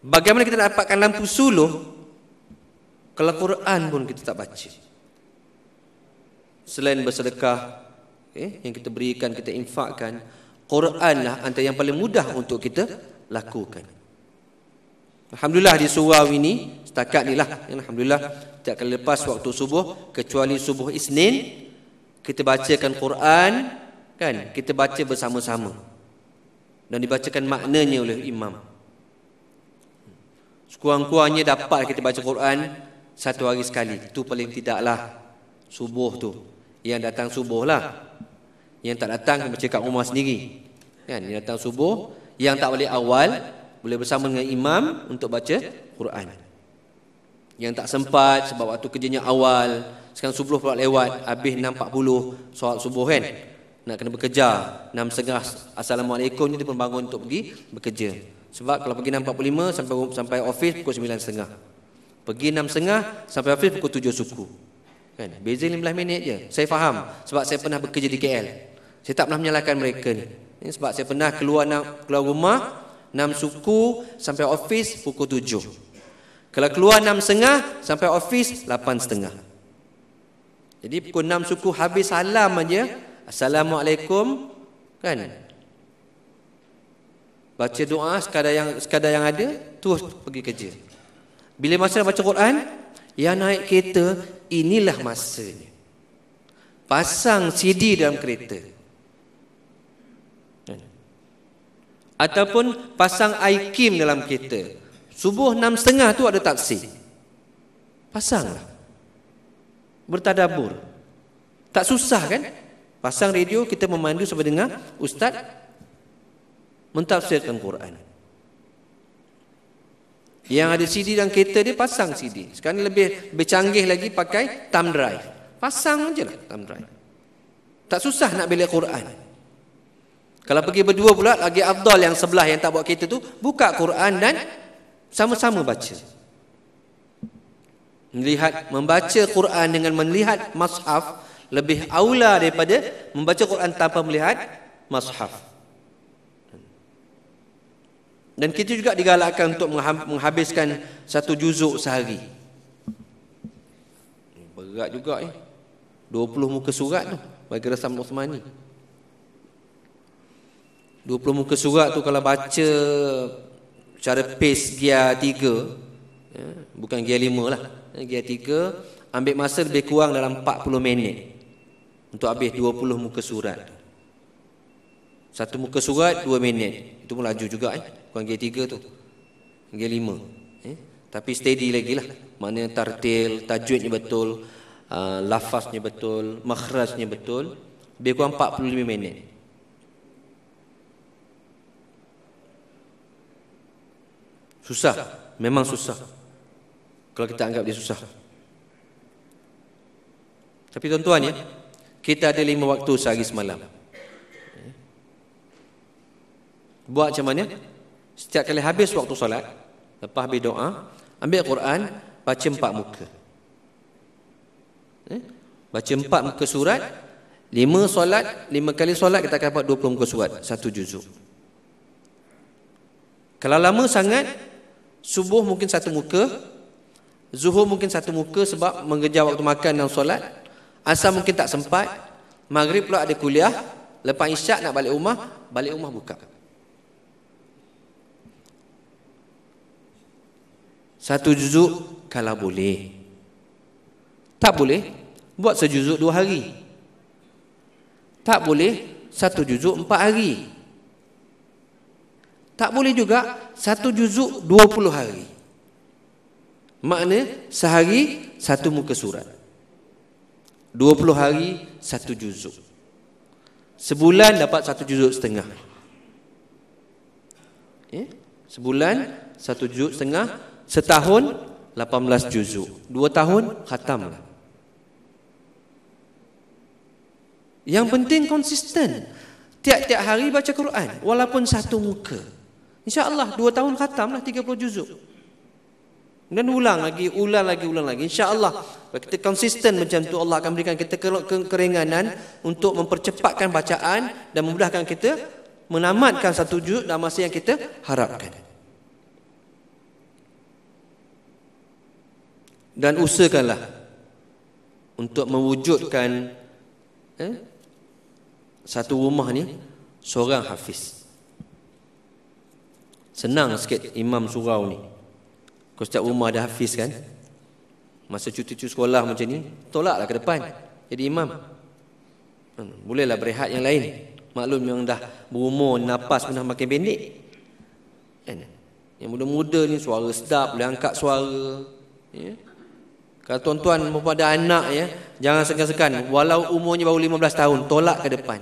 Bagaimana kita nak dapatkan lampu suluh kalau Quran pun kita tak baca? Selain bersedekah yang kita berikan, kita infakkan, Quranlah antara yang paling mudah untuk kita lakukan. Alhamdulillah di surau ini setakat ni lah, alhamdulillah, tiap kali lepas waktu subuh, kecuali subuh Isnin, kita bacakan Quran, kan? Kita baca bersama-sama dan dibacakan maknanya oleh imam. Sekurang-kurangnya dapat kita baca Quran 1 hari sekali. Itu paling tidaklah subuh tu. Yang datang subuh lah. Yang tak datang baca kat rumah sendiri, kan? Yang datang subuh, yang tak balik awal, boleh bersama dengan imam untuk baca Quran. Yang tak sempat sebab waktu kerjanya awal, sekarang subuh pula lewat, habis 6.40 solat subuh kan, nak kena bekerja 6.30 Assalamualaikum, dia pun bangun untuk pergi bekerja. Sebab kalau pergi 6.45 sampai office pukul 9.30, pergi 6.30 sampai office pukul 7 suku, kan? Beza 15 minit je. Saya faham sebab saya pernah bekerja di KL. Saya tak pernah menyalahkan mereka ni. Sebab saya pernah keluar rumah 6 suku sampai office pukul 7. Kalau keluar 6.30 sampai office 8.30. Jadi pukul 6 suku habis salam aja, Assalamualaikum, kan? Baca doa sekadar yang ada, terus pergi kerja. Bila masa nak baca Quran, yang naik kereta, inilah masanya. Pasang CD dalam kereta. ataupun pasang iKim dalam kereta. Subuh 6.30 tu ada taksi. Pasanglah. Bertadabur. Tak susah kan? Pasang radio, kita memandu sambil dengar ustaz mentafsirkan Quran. Yang ada CD dan kereta dia pasang CD. Sekarang lebih canggih lagi pakai thumb drive. Pasang je lah thumb drive. Tak susah nak bela Quran. Kalau pergi berdua pula lagi afdal, yang sebelah yang tak bawa kereta tu buka Quran dan sama-sama baca. Membaca Quran dengan melihat mushaf lebih aula daripada membaca Quran tanpa melihat mushaf. Dan kita juga digalakkan untuk menghabiskan 1 juzuk sehari. Berat juga 20 muka surat tu bagi Rasam Osmani. 20 muka surat tu kalau baca cara pace gear 3, bukan gear 5 lah, gear 3, ambil masa lebih kurang dalam 40 minit untuk habis 20 muka surat. Satu muka surat 2 minit. Itu pun laju juga bukan gear 3 tu, gear 5. Tapi steady lagi lah. Maknanya tartil, tajwidnya betul, lafaznya betul, makhrajnya betul. Lebih kurang 45 minit. Susah, memang susah. Kalau kita anggap dia susah. Tapi tuan-tuan kita ada 5 waktu sehari semalam. Buat macam mana? Setiap kali habis waktu solat, lepas habis doa, ambil Quran, baca 4 muka. Baca 4 muka surat, 5 solat, 5 kali solat kita akan dapat 20 muka surat, 1 juzuk. Kalau lama sangat, subuh mungkin 1 muka, zuhur mungkin 1 muka sebab mengejar waktu makan dan solat, asar mungkin tak sempat, maghrib pula ada kuliah, lepas isyak nak balik rumah buka. 1 juzuk kalau boleh. Tak boleh, buat sejuzuk 2 hari. Tak boleh 1 juzuk 4 hari. Tak boleh juga 1 juzuk 20 hari. Makna sehari 1 muka surat, 20 hari 1 juzuk. Sebulan dapat 1 juzuk setengah. Sebulan 1 juzuk setengah. Setahun 18 juzuk. 2 tahun khatam lah. Yang penting konsisten. Tiap-tiap hari baca Quran walaupun 1 muka. InsyaAllah 2 tahun khatam lah 30 juzuk. Dan ulang lagi. InsyaAllah kalau kita konsisten macam tu, Allah akan berikan kita keringanan untuk mempercepatkan bacaan dan memudahkan kita menamatkan 1 juzuk dalam masa yang kita harapkan. Dan usahakanlah untuk mewujudkan satu rumah ni seorang hafiz. Senang sikit imam surau ni. Kalau setiap rumah ada hafiz kan, masa cuti-cuti sekolah macam ni, tolaklah ke depan jadi imam. Bolehlah berehat yang lain. Maklum yang dah berumur, nafas pun dah makin pendek. Yang muda-muda ni suara sedap, boleh angkat suara. Kalau tuan-tuan maupun ada anak jangan segan-segan. Walau umurnya baru 15 tahun, tolak ke depan.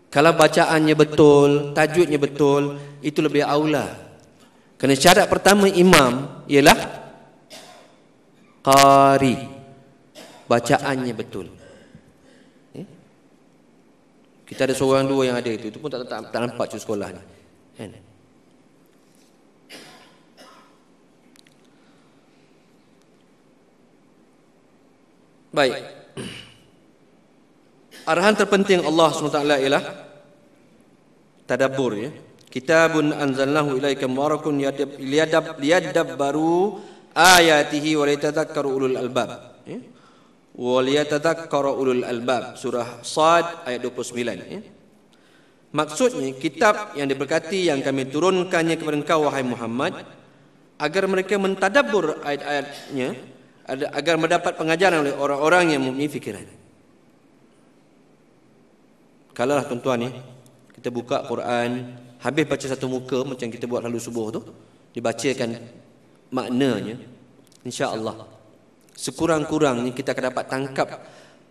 Kalau bacaannya betul, tajwidnya betul, itu lebih aula. Kerana syarat pertama imam ialah qari. Bacaannya betul. Kita ada seorang dua yang ada itu pun tak nampak cuti sekolah ni. Baik. Arahan terpenting Allah SWT ialah tadabbur Kitabun anzalnahu ilaika mubarakun liyadabbaru ayatihi wa liyatadhakkaru ulul albab. Wa liyatadhakkaru ulul albab. Surah Sad ayat 29. Maksudnya kitab yang diberkati yang kami turunkannya kepada engkau wahai Muhammad agar mereka mentadabbur ayat-ayatnya, agar mendapat pengajaran oleh orang-orang yang mempunyai fikiran. Kalaulah tuan-tuan Kita buka Quran, habis baca satu muka macam kita buat lalu subuh tu, dibacakan maknanya, insya-Allah sekurang-kurangnya kita akan dapat tangkap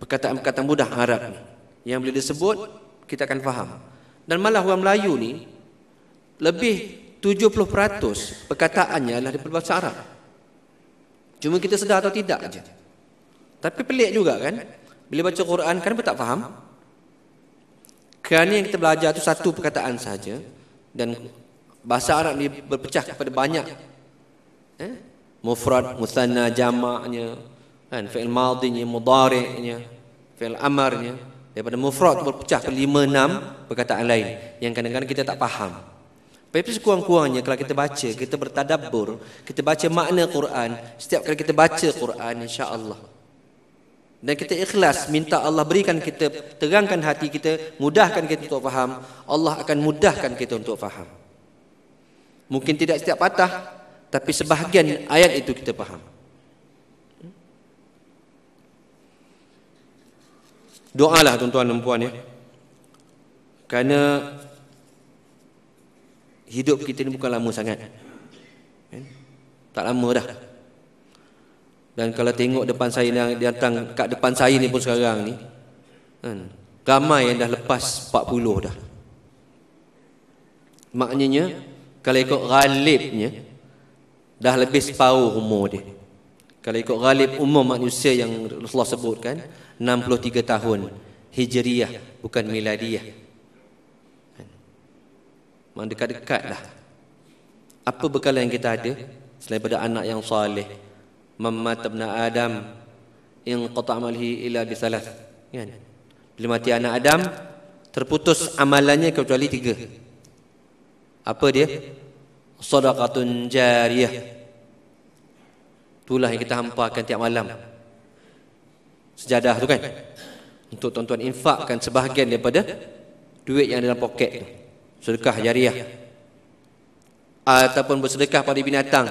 perkataan-perkataan mudah Arab ni yang bila disebut kita akan faham. Dan malah orang Melayu ni lebih 70% perkataannya adalah daripada bahasa Arab. Cuma kita sedar atau tidak aja. Tapi pelik juga kan, bila baca Quran kenapa tak faham? Kerana yang kita belajar tu satu perkataan saja, dan bahasa Arab ni berpecah kepada banyak mufrad, musanna, jamaknya, kan, fi'il madhinya, mudhari'nya, fi'il amarnya. Daripada mufrad berpecah ke 5-6 perkataan lain yang kadang-kadang kita tak faham. Tapi sekurang-kurangnya kalau kita baca, kita bertadabbur, kita baca makna Quran, setiap kali kita baca Quran, insya-Allah, dan kita ikhlas minta Allah berikan kita, terangkan hati kita, mudahkan kita untuk faham, Allah akan mudahkan kita untuk faham. Mungkin tidak setiap patah, tapi sebahagian ayat itu kita faham. Doalah tuan-tuan dan puan ya. Kerana hidup kita ni bukan lama sangat. Tak lama dah. Dan kalau tengok depan saya yang datang kat depan saya ni pun sekarang ni, ramai yang dah lepas 40 dah. Maknanya kalau ikut ghalibnya dah lebih separuh umur dia. Kalau ikut ghalib umur manusia yang Rasulullah sebutkan 63 tahun Hijriyah, bukan Miladiyah. Memang dekat-dekat dah. Apa bekalan yang kita ada selain pada anak yang saleh? Mammat ibn Adam in qata' amalihi illa bisalas. Kan? Bila mati anak Adam, terputus amalannya kecuali 3. Apa dia? Shadaqatun jariyah. Itulah yang kita hampakan tiap malam. Sejadah tu kan, untuk tuan-tuan infakkan sebahagian daripada duit yang ada dalam poket tu. Sedekah jariah. Ataupun bersedekah pada binatang,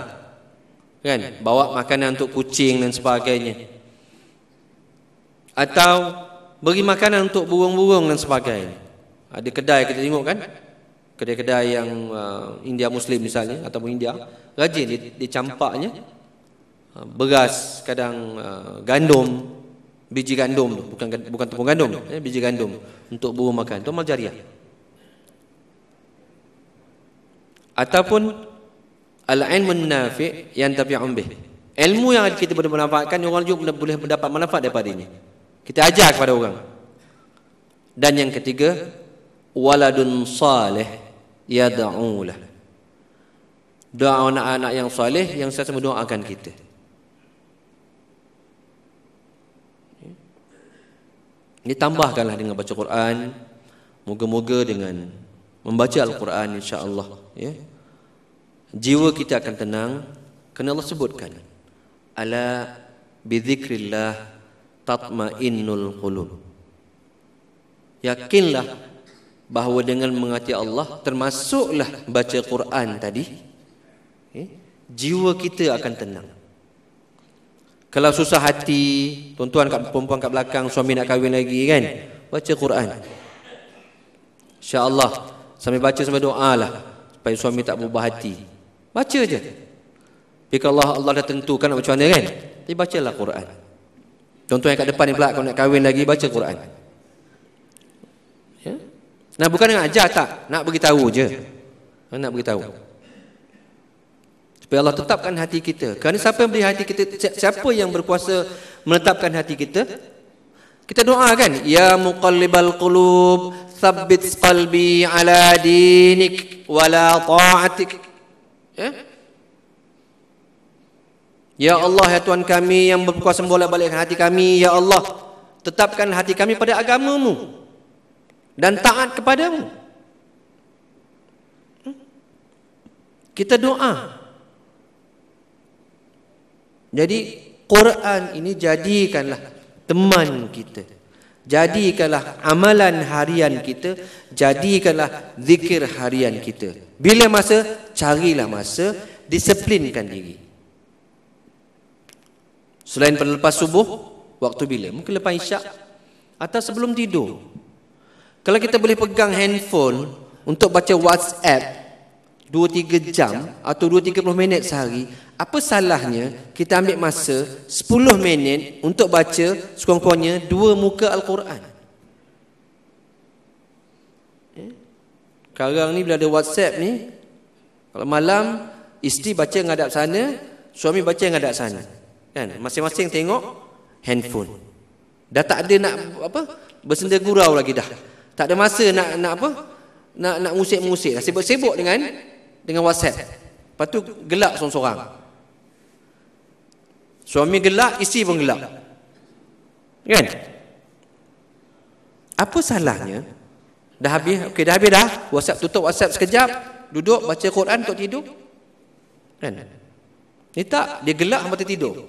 kan, bawa makanan untuk kucing dan sebagainya. Atau beri makanan untuk burung-burung dan sebagainya. Ada kedai kita tengok kan, kedai-kedai yang India Muslim misalnya, ataupun India, rajin dicampaknya beras, kadang gandum, biji gandum tu, bukan tepung gandum, biji gandum untuk burung makan. Itu amal jariah. Ataupun al-ilmun nafi' yang tabi'un bih. Ilmu yang kita boleh manfaatkan, orang juga boleh mendapat manfaat daripada ini. Kita ajar kepada orang. Dan yang ketiga, waladun salih yad'u lah. Doa anak-anak yang saleh yang saya mendoakan kita. Ini tambahkanlah dengan baca Quran. Moga-moga dengan membaca Al-Quran, insya-Allah, ya, jiwa kita akan tenang. Kerana Allah sebutkan, ala bidzikrillah tatmainnul qulub. Yakinlah bahawa dengan mengasihi Allah, termasuklah baca Quran tadi, jiwa kita akan tenang. Kalau susah hati, tuan-tuan kat perempuan kat belakang, suami nak kahwin lagi kan, baca Quran, insya-Allah. Sambil baca sambil doa lah supaya suami tak berubah hati. Baca je. Tapi kalau Allah dah tentukan nak macam mana kan, tapi bacalah Quran. Tuan-tuan yang kat depan ni pula, kalau nak kahwin lagi, baca Quran. Ya? Nah, bukan nak ajar tak, nak beritahu je. Nak beritahu supaya Allah tetapkan hati kita. Kerana siapa yang beri hati kita, siapa yang berkuasa menetapkan hati kita? Kita doakan, ya muqallibal qulub tsabbit qalbi ala dinik wala ta'atik. Ya Allah, ya Tuhan kami yang berkuasa membolak-balikkan hati kami, ya Allah, tetapkan hati kami pada agamamu dan taat kepadamu. Kita doa. Jadi Quran ini jadikanlah teman kita, jadikanlah amalan harian kita, jadikanlah zikir harian kita. Bila masa, carilah masa, disiplinkan diri. Selain pada lepas subuh, waktu bila? Mungkin lepas isyak atau sebelum tidur. Kalau kita boleh pegang handphone untuk baca WhatsApp 2-3 jam atau 2-30 minit sehari, apa salahnya kita ambil masa 10 minit untuk baca sekurang-kurangnya 2 muka Al-Quran? Sekarang ni bila ada WhatsApp ni, kalau malam isteri baca ngadap sana, suami baca ngadap sana, kan? Masing-masing tengok handphone. Dah tak ada nak apa, bersenda gurau lagi dah. Tak ada masa nak apa? Nak musik-musik dah. Sibuk-sibuk dengan WhatsApp. Lepas tu gelak sorang-sorang. Suami gelak, isteri pun gelak. Kan? Apa salahnya? Dah habis, okey dah habis dah. WhatsApp, tutup WhatsApp sekejap, duduk baca Quran untuk tidur. Kan? Ni tak, dia gelak sampai tertidur.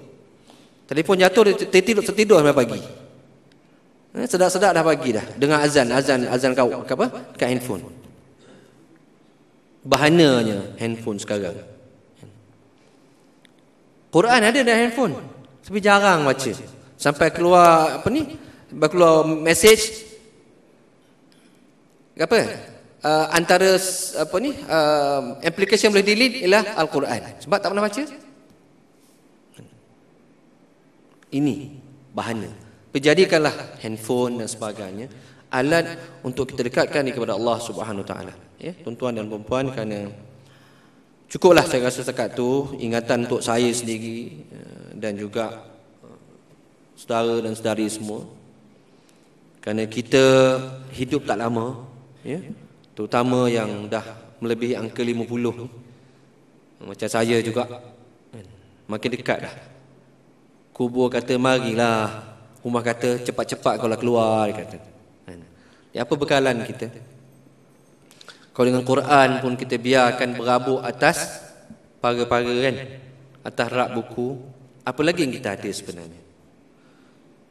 Telefon jatuh, dia tertidur sampai pagi. Sedap-sedap dah pagi dah. Dengar azan kau apa? Kat handphone. Bahananya handphone sekarang. Quran ada dalam handphone, tapi jarang baca. Sampai keluar apa ni? Keluar message apa? Antara apa ni? Aplikasi yang boleh delete ialah Al-Quran. Sebab tak pernah baca. Ini bahana. Jadikanlah handphone dan sebagainya alat untuk kita dekatkan diri kepada Allah Subhanahu Wa Taala. Ya, tuan-tuan dan puan-puan, kerana cukuplah saya rasa setakat tu ingatan untuk saya sendiri dan juga saudara dan saudari semua. Kerana kita hidup tak lama, ya, terutama yang dah melebihi angka 50, macam saya juga, makin dekat dah. Kubur kata marilah, rumah kata cepat-cepat kalau keluar, dia kata. Apa bekalan kita? Kalau dengan Quran pun kita biarkan berabuk atas pagar-pagar, kan, atas rak buku, apa lagi yang kita ada sebenarnya?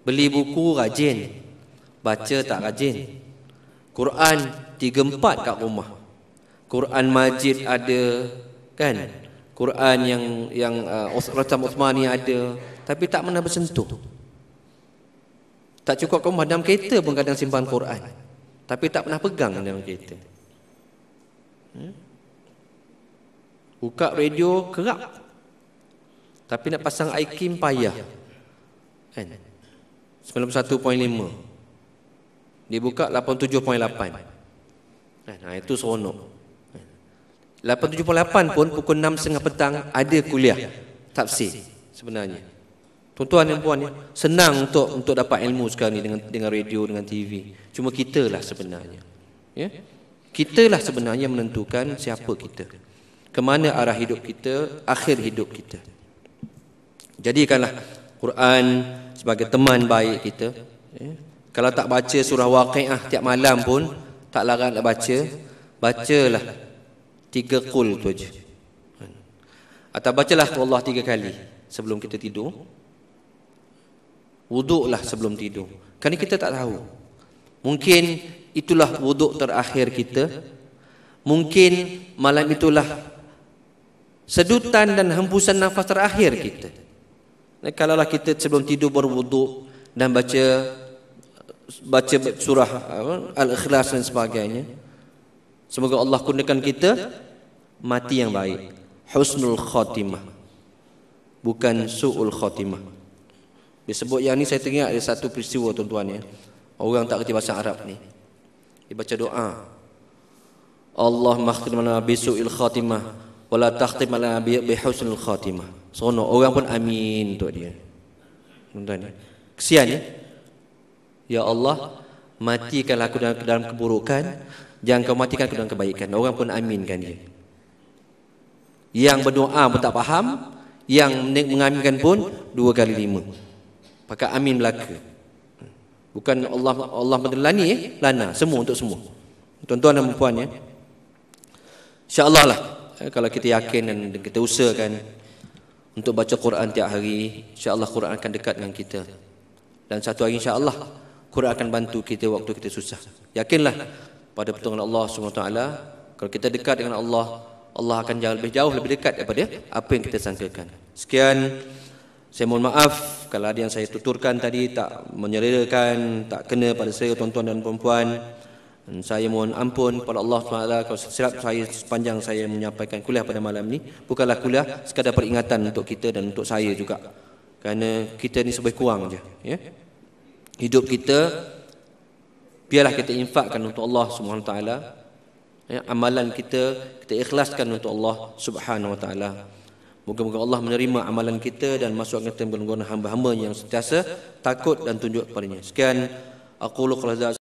Beli buku rajin, baca tak rajin. Quran 3-4 kat rumah. Quran Majid ada, kan? Quran yang Ratam Uthmani ada, tapi tak pernah bersentuh. Tak cukup kau dalam kereta pun kadang simpan Quran, tapi tak pernah pegang dalam kereta. Buka radio kerap, tapi nak pasang iKim payah, kan? 91.5, dia buka 87.8, kan? Itu seronok. 87.8 pun pukul 6.30 petang ada kuliah tafsir. Sebenarnya tuan-tuan dan puan, senang untuk dapat ilmu sekarang ni dengan radio, dengan TV. Cuma kitalah sebenarnya, ya, kitalah sebenarnya menentukan siapa kita, ke mana arah hidup kita, akhir hidup kita. Jadikanlah Quran sebagai teman baik kita, ya. Kalau tak baca surah Waqiah tiap malam pun tak larang nak baca. Bacalah 3 qul tu aja, atau bacalah Allah 3 kali sebelum kita tidur. Wuduklah sebelum tidur. Kerana kita tak tahu, mungkin itulah wuduk terakhir kita. Mungkin malam itulah sedutan dan hembusan nafas terakhir kita. Kalaulah kita sebelum tidur berwuduk dan baca surah Al-Ikhlas dan sebagainya, semoga Allah kurniakan kita mati yang baik, husnul khatimah, bukan su'ul khatimah. Disebut yang ni, saya teringat ada satu peristiwa, tuan-tuan, ya. Orang tak kerti bahasa Arab ni, dia baca doa, Allahumma khtim lana bi su'il khatimah wa la takhtim lana bi husnil khatimah. Seronok, orang pun amin untuk dia. Tuan-tuan, kesian, ya. Ya Allah, matikanlah aku dalam keburukan, jangan kau matikan aku dalam kebaikan. Orang pun aminkan dia. Yang berdoa pun tak faham, yang mengaminkan pun 2 kali 5. Pakai amin belaka. Bukan Allah mendelani, lana, semua untuk semua. Tuan-tuan dan puan, ya. InsyaAllah lah, kalau kita yakin dan kita usahakan untuk baca Quran tiap hari, insyaAllah Quran akan dekat dengan kita. Dan satu hari insyaAllah Quran akan bantu kita waktu kita susah. Yakinlah pada pertolongan Allah SWT. Kalau kita dekat dengan Allah, Allah akan jauh lebih dekat daripada apa yang kita sangkakan. Sekian, saya mohon maaf kalau ada yang saya tuturkan tadi tak menyelerakan, tak kena pada saya, tuan-tuan dan puan-puan. Dan saya mohon ampun kepada Allah SWT kalau silap saya sepanjang saya menyampaikan kuliah pada malam ni. Bukanlah kuliah, sekadar peringatan untuk kita dan untuk saya juga. Kerana kita ni lebih kurang je, ya. Hidup kita biarlah kita infakkan untuk Allah SWT, ya. Amalan kita ikhlaskan untuk Allah Subhanahu Wa Taala. Moga-moga Allah menerima amalan kita dan masukkan kita golongan hamba-hamba yang sentiasa takut dan tunjuk kepadanya. Sekian, aqulu qala